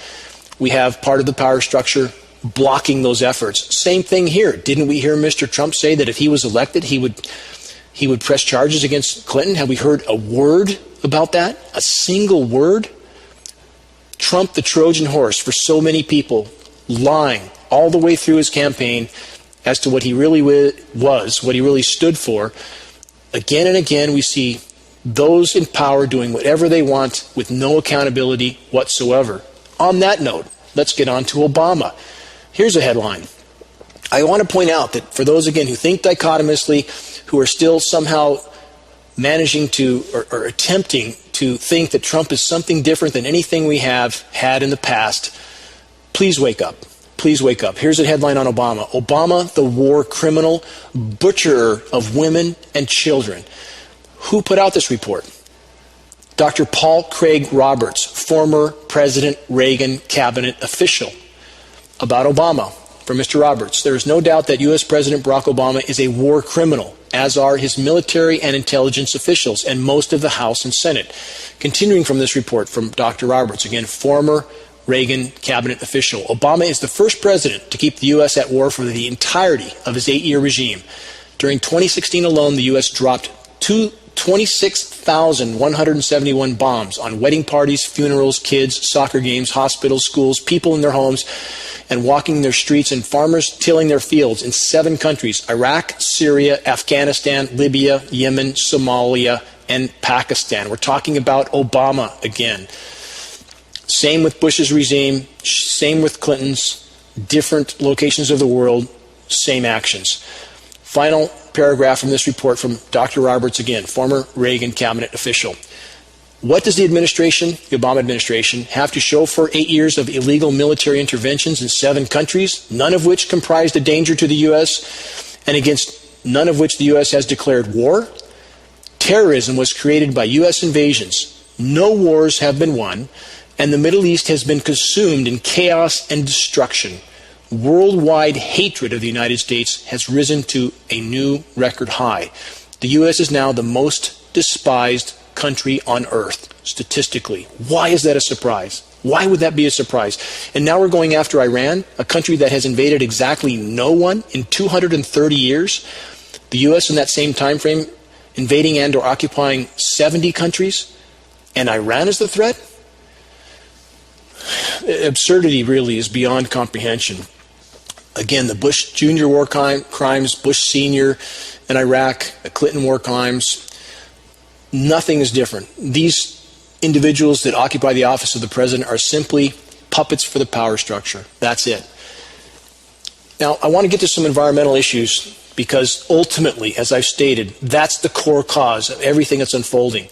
B: We have part of the power structure blocking those efforts. Same thing here. Didn't we hear Mr. Trump say that if he was elected, he would press charges against Clinton? Have we heard a word about that? A single word? Trump, the Trojan horse for so many people, lying all the way through his campaign as to what he really was, what he really stood for. Again and again, we see those in power doing whatever they want with no accountability whatsoever. On that note, let's get on to Obama. Here's a headline. I want to point out that for those, again, who think dichotomously, who are still somehow managing to or attempting to think that Trump is something different than anything we have had in the past, please wake up. Please wake up. Here's a headline on Obama. Obama, the war criminal, butcherer of women and children. Who put out this report? Dr. Paul Craig Roberts, former President Reagan cabinet official, about Obama. From Mr. Roberts, there is no doubt that U.S. President Barack Obama is a war criminal, as are his military and intelligence officials and most of the House and Senate. Continuing from this report from Dr. Roberts, again, former Reagan cabinet official, Obama is the first president to keep the U.S. at war for the entirety of his 8-year regime. During 2016 alone, the U.S. dropped 26,171 bombs on wedding parties, funerals, kids, soccer games, hospitals, schools, people in their homes, and walking their streets, and farmers tilling their fields in 7 countries: Iraq, Syria, Afghanistan, Libya, Yemen, Somalia, and Pakistan. We're talking about Obama again. Same with Bush's regime, same with Clinton's, different locations of the world, same actions. Final paragraph from this report from Dr. Roberts, again, former Reagan cabinet official. What does the Obama administration, have to show for 8 years of illegal military interventions in 7 countries, none of which comprised a danger to the U.S., and against none of which the U.S. has declared war? Terrorism was created by U.S. invasions. No wars have been won, and the Middle East has been consumed in chaos and destruction. Worldwide hatred of the United States has risen to a new record high. The U.S. is now the most despised country on earth, statistically. Why is that a surprise? Why would that be a surprise? And now we're going after Iran, a country that has invaded exactly no one in 230 years. The U.S. in that same time frame invading and or occupying 70 countries, and Iran is the threat? Absurdity really is beyond comprehension. Again, the Bush Jr. war crimes, Bush Sr. in Iraq, the Clinton war crimes, nothing is different. These individuals that occupy the office of the president are simply puppets for the power structure. That's it. Now, I want to get to some environmental issues because ultimately, as I've stated, that's the core cause of everything that's unfolding.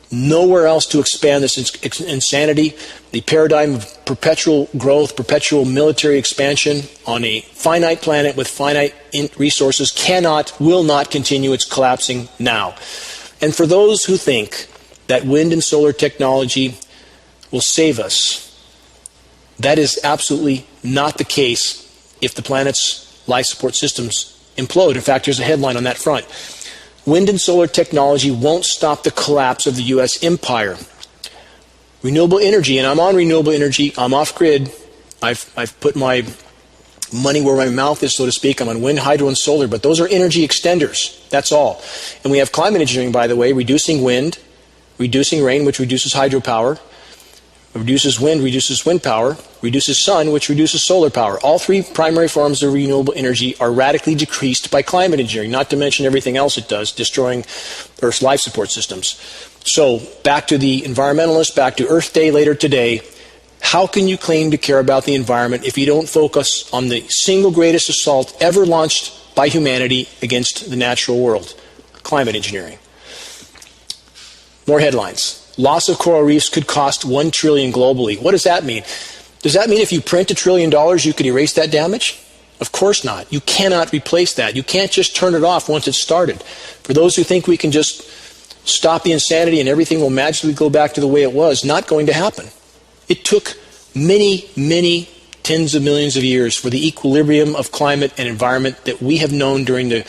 B: Nowhere else to expand this insanity. The paradigm of perpetual growth, perpetual military expansion on a finite planet with finite resources will not continue. It's collapsing now. And for those who think that wind and solar technology will save us, that is absolutely not the case if the planet's life support systems implode. In fact, here's a headline on that front. Wind and solar technology won't stop the collapse of the U.S. empire. Renewable energy, and I'm on renewable energy, I'm off-grid. I've put my money where my mouth is, so to speak. I'm on wind, hydro, and solar, but those are energy extenders. That's all. And we have climate engineering, by the way, reducing wind, reducing rain, which reduces hydropower, reduces wind power, reduces sun, which reduces solar power. All 3 primary forms of renewable energy are radically decreased by climate engineering, not to mention everything else it does, destroying Earth's life support systems. So, back to the environmentalists, back to Earth Day later today. How can you claim to care about the environment if you don't focus on the single greatest assault ever launched by humanity against the natural world? Climate engineering. More headlines. Loss of coral reefs could cost $1 trillion globally. What does that mean? Does that mean if you print $1 trillion, you can erase that damage? Of course not. You cannot replace that. You can't just turn it off once it's started. For those who think we can just stop the insanity and everything will magically go back to the way it was. Not going to happen. It took many, many tens of millions of years for the equilibrium of climate and environment that we have known during the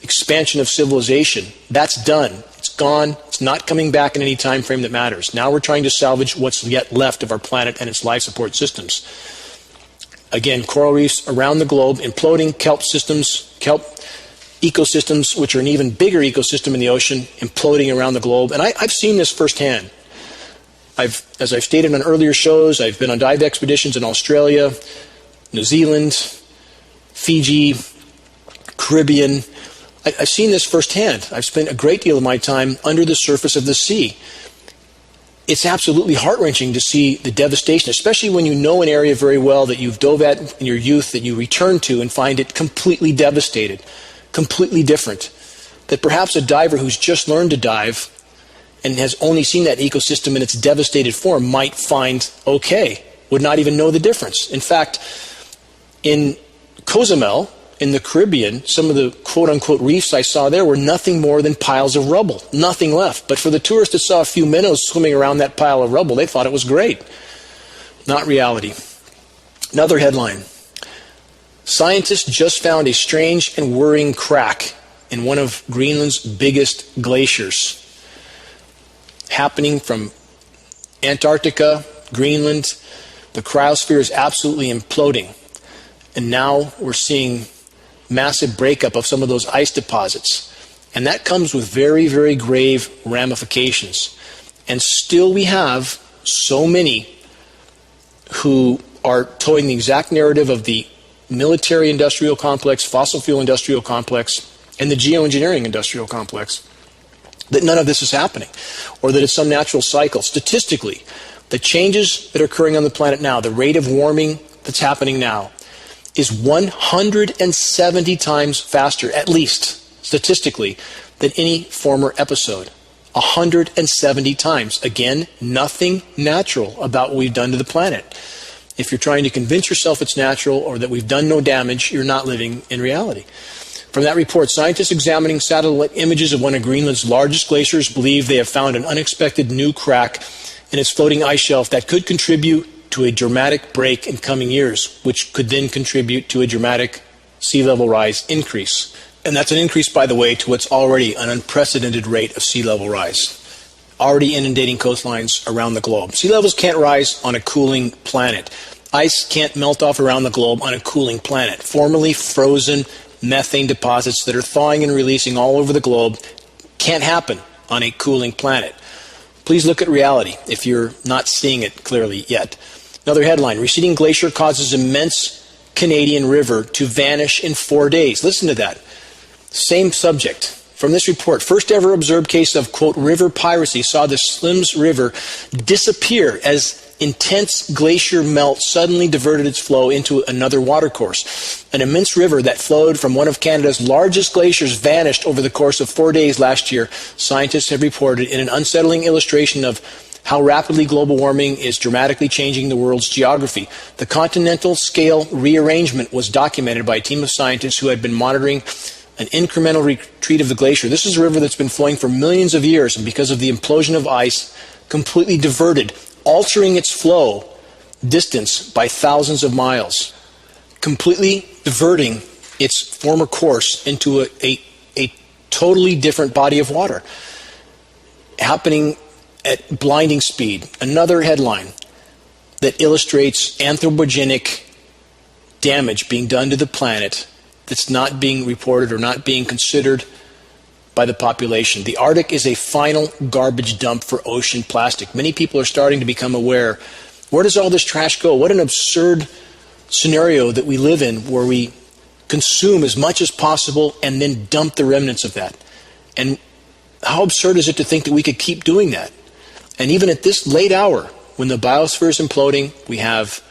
B: expansion of civilization. That's done. It's gone. It's not coming back in any time frame that matters. Now we're trying to salvage what's yet left of our planet and its life support systems. Again, coral reefs around the globe, imploding kelp ecosystems, which are an even bigger ecosystem in the ocean, imploding around the globe. And I've seen this firsthand. As I've stated on earlier shows, I've been on dive expeditions in Australia, New Zealand, Fiji, Caribbean. I've seen this firsthand. I've spent a great deal of my time under the surface of the sea. It's absolutely heart-wrenching to see the devastation, especially when you know an area very well that you've dove at in your youth, that you return to and find it completely devastated, completely different. That perhaps a diver who's just learned to dive and has only seen that ecosystem in its devastated form might find okay, would not even know the difference. In fact, in Cozumel, in the Caribbean, some of the quote-unquote reefs I saw there were nothing more than piles of rubble, nothing left. But for the tourists that saw a few minnows swimming around that pile of rubble, they thought it was great. Not reality. Another headline. Scientists just found a strange and worrying crack in one of Greenland's biggest glaciers, happening from Antarctica, Greenland. The cryosphere is absolutely imploding. And now we're seeing massive breakup of some of those ice deposits. And that comes with very, very grave ramifications. And still we have so many who are towing the exact narrative of the military-industrial complex, fossil fuel industrial complex, and the geoengineering industrial complex, that none of this is happening, or that it's some natural cycle. Statistically, the changes that are occurring on the planet now, the rate of warming that's happening now, is 170 times faster, at least statistically, than any former episode. 170 times. Again, nothing natural about what we've done to the planet. If you're trying to convince yourself it's natural or that we've done no damage, you're not living in reality. From that report, scientists examining satellite images of one of Greenland's largest glaciers believe they have found an unexpected new crack in its floating ice shelf that could contribute to a dramatic break in coming years, which could then contribute to a dramatic sea level rise increase. And that's an increase, by the way, to what's already an unprecedented rate of sea level rise, already inundating coastlines around the globe. Sea levels can't rise on a cooling planet. Ice can't melt off around the globe on a cooling planet. Formerly frozen methane deposits that are thawing and releasing all over the globe can't happen on a cooling planet. Please look at reality if you're not seeing it clearly yet. Another headline, receding glacier causes immense Canadian river to vanish in 4 days. Listen to that. Same subject. From this report, first ever observed case of, quote, river piracy saw the Slims River disappear as intense glacier melt suddenly diverted its flow into another watercourse. An immense river that flowed from one of Canada's largest glaciers vanished over the course of 4 days last year, scientists have reported, in an unsettling illustration of how rapidly global warming is dramatically changing the world's geography. The continental scale rearrangement was documented by a team of scientists who had been monitoring an incremental retreat of the glacier. This is a river that's been flowing for millions of years, and because of the implosion of ice, completely diverted, altering its flow distance by thousands of miles, completely diverting its former course into a totally different body of water, happening at blinding speed. Another headline that illustrates anthropogenic damage being done to the planet that's not being reported or not being considered by the population. The Arctic is a final garbage dump for ocean plastic. Many people are starting to become aware. Where does all this trash go? What an absurd scenario that we live in, where we consume as much as possible and then dump the remnants of that. And how absurd is it to think that we could keep doing that? And even at this late hour, when the biosphere is imploding, we have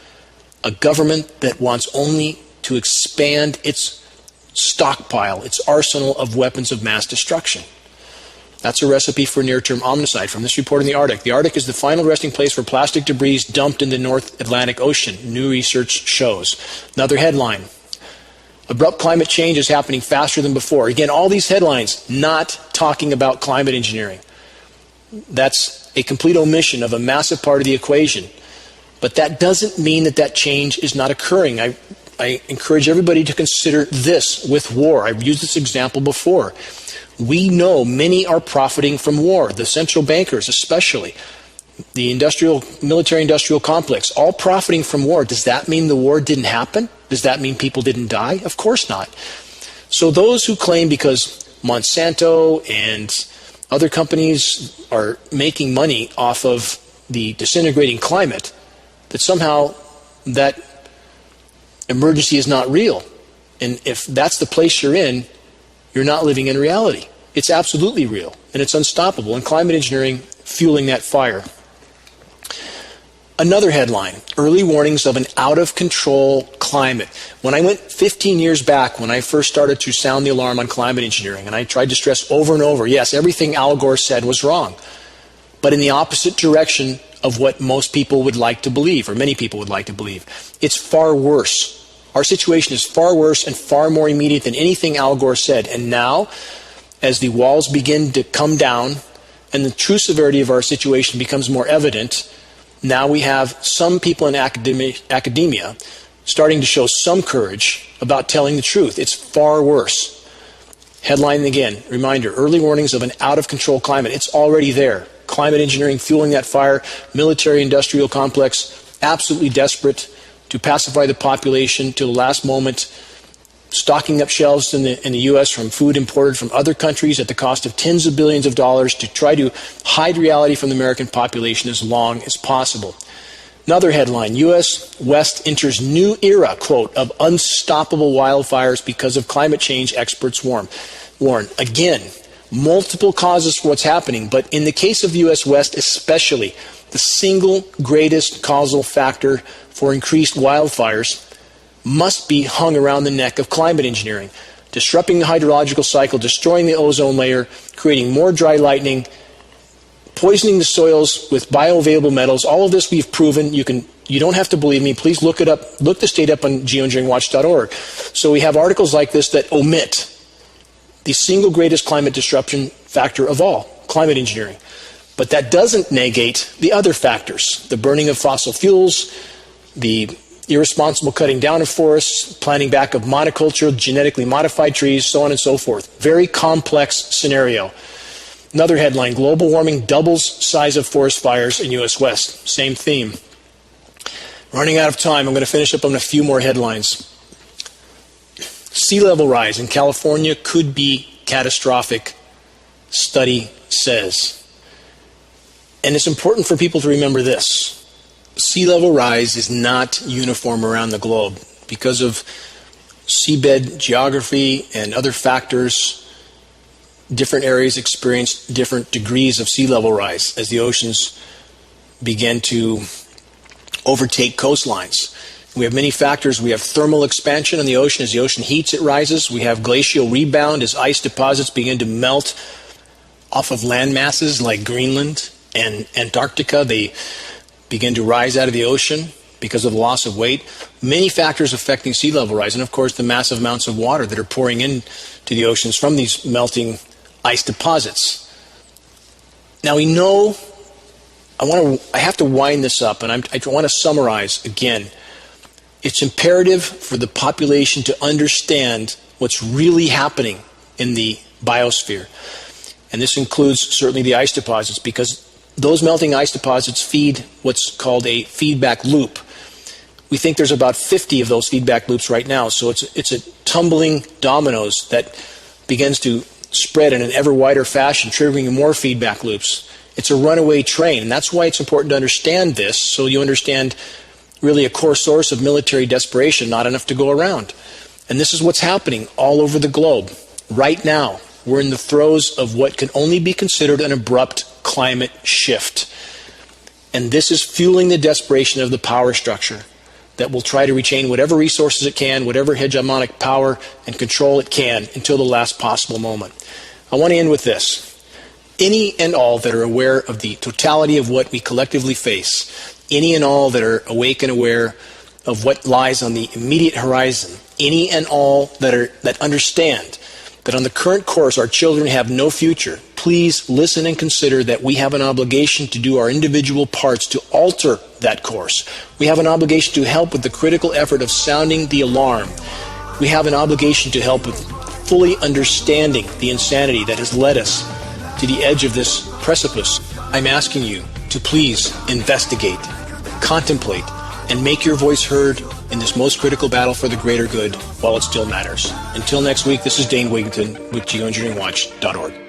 B: a government that wants only to expand its stockpile, its arsenal of weapons of mass destruction. That's a recipe for near-term omnicide. From this report in the Arctic. The Arctic is the final resting place for plastic debris dumped in the North Atlantic Ocean, new research shows. Another headline. Abrupt climate change is happening faster than before. Again, all these headlines not talking about climate engineering. That's a complete omission of a massive part of the equation. But that doesn't mean that that change is not occurring. I encourage everybody to consider this with war. I've used this example before. We know many are profiting from war, the central bankers especially, the military-industrial complex, all profiting from war. Does that mean the war didn't happen? Does that mean people didn't die? Of course not. So those who claim because Monsanto and other companies are making money off of the disintegrating climate, that somehow that emergency is not real. And if that's the place you're in, you're not living in reality. It's absolutely real, and it's unstoppable, and climate engineering fueling that fire. Another headline, early warnings of an out-of-control climate. When I went 15 years back, when I first started to sound the alarm on climate engineering, and I tried to stress over and over, yes, everything Al Gore said was wrong, but in the opposite direction of what most people would like to believe, or many people would like to believe. It's far worse. Our situation is far worse and far more immediate than anything Al Gore said. And now, as the walls begin to come down and the true severity of our situation becomes more evident, now we have some people in academia starting to show some courage about telling the truth. It's far worse. Headline again, reminder, early warnings of an out-of-control climate. It's already there. Climate engineering fueling that fire, military-industrial complex, absolutely desperate to pacify the population to the last moment, stocking up shelves in the U.S. from food imported from other countries at the cost of tens of billions of dollars to try to hide reality from the American population as long as possible. Another headline, U.S. West enters new era, quote, of unstoppable wildfires because of climate change, experts warn. Again, multiple causes for what's happening, but in the case of the U.S. West especially, the single greatest causal factor for increased wildfires must be hung around the neck of climate engineering, disrupting the hydrological cycle, destroying the ozone layer, creating more dry lightning, poisoning the soils with bioavailable metals. All of this we've proven. You don't have to believe me. Please look it up. Look this data up on geoengineeringwatch.org. So we have articles like this that omit the single greatest climate disruption factor of all, climate engineering. But that doesn't negate the other factors, the burning of fossil fuels, the irresponsible cutting down of forests, planting back of monoculture, genetically modified trees, so on and so forth. Very complex scenario. Another headline, global warming doubles size of forest fires in U.S. West. Same theme. Running out of time, I'm going to finish up on a few more headlines. Sea level rise in California could be catastrophic, study says. And it's important for people to remember this. Sea level rise is not uniform around the globe. Because of seabed geography and other factors, different areas experience different degrees of sea level rise as the oceans begin to overtake coastlines. We have many factors. We have thermal expansion in the ocean. As the ocean heats, it rises. We have glacial rebound as ice deposits begin to melt off of land masses like Greenland and Antarctica. They begin to rise out of the ocean because of the loss of weight. Many factors affecting sea level rise. And of course, the massive amounts of water that are pouring into the oceans from these melting ice deposits. Now we know, I have to wind this up, and I want to summarize again. It's imperative for the population to understand what's really happening in the biosphere. And this includes certainly the ice deposits, because those melting ice deposits feed what's called a feedback loop. We think there's about 50 of those feedback loops right now, so it's a tumbling dominoes that begins to spread in an ever wider fashion, triggering more feedback loops. It's a runaway train, and that's why it's important to understand this, so you understand really a core source of military desperation, not enough to go around. And this is what's happening all over the globe. Right now, we're in the throes of what can only be considered an abrupt climate shift. And this is fueling the desperation of the power structure that will try to retain whatever resources it can, whatever hegemonic power and control it can until the last possible moment. I want to end with this. Any and all that are aware of the totality of what we collectively face, any and all that are awake and aware of what lies on the immediate horizon, any and all that understand that on the current course our children have no future, please listen and consider that we have an obligation to do our individual parts to alter that course. We have an obligation to help with the critical effort of sounding the alarm. We have an obligation to help with fully understanding the insanity that has led us to the edge of this precipice. I'm asking you to please investigate, contemplate, and make your voice heard in this most critical battle for the greater good while it still matters. Until next week, this is Dane Wigington with GeoEngineeringWatch.org.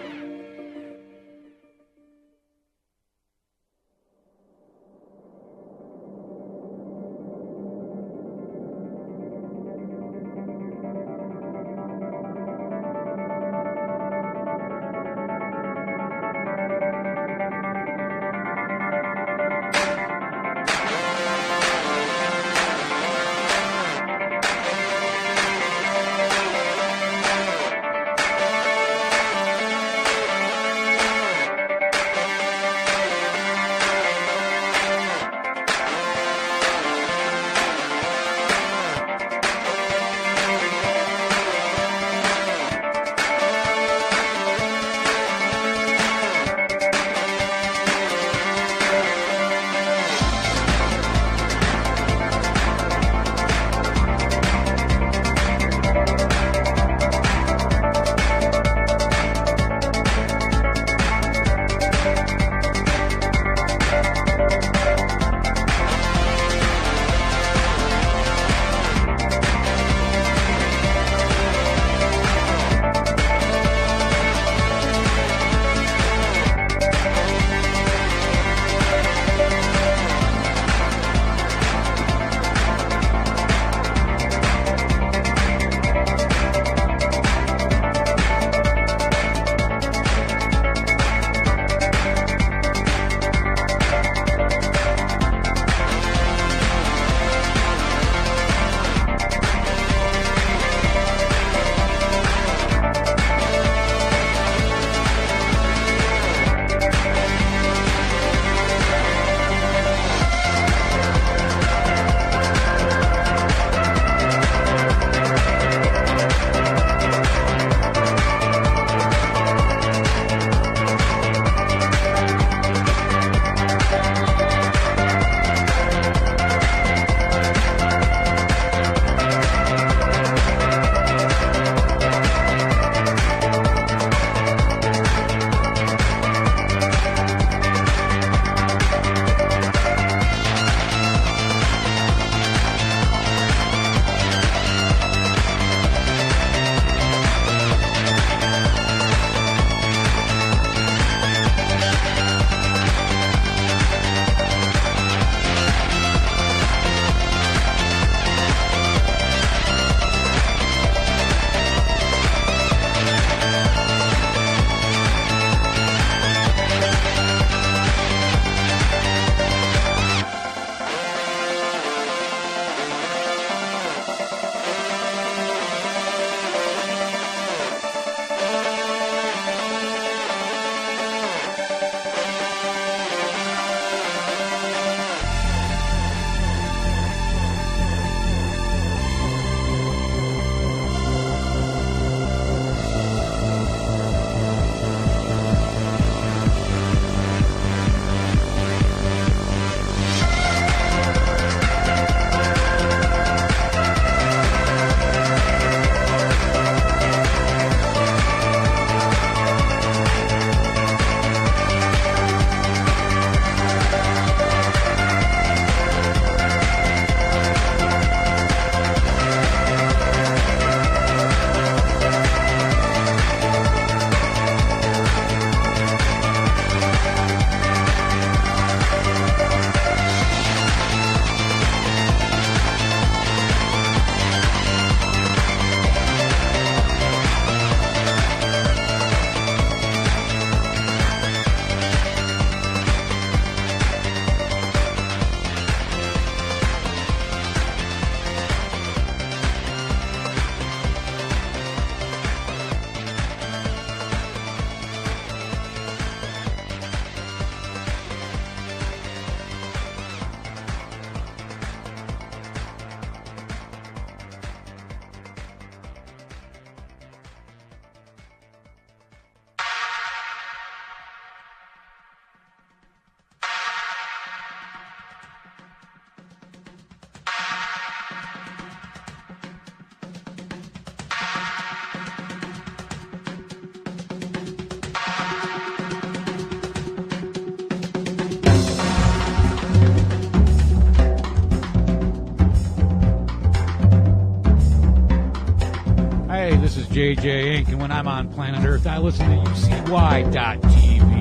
C: JJ Inc., and when I'm on planet Earth, I listen to UCY.TV.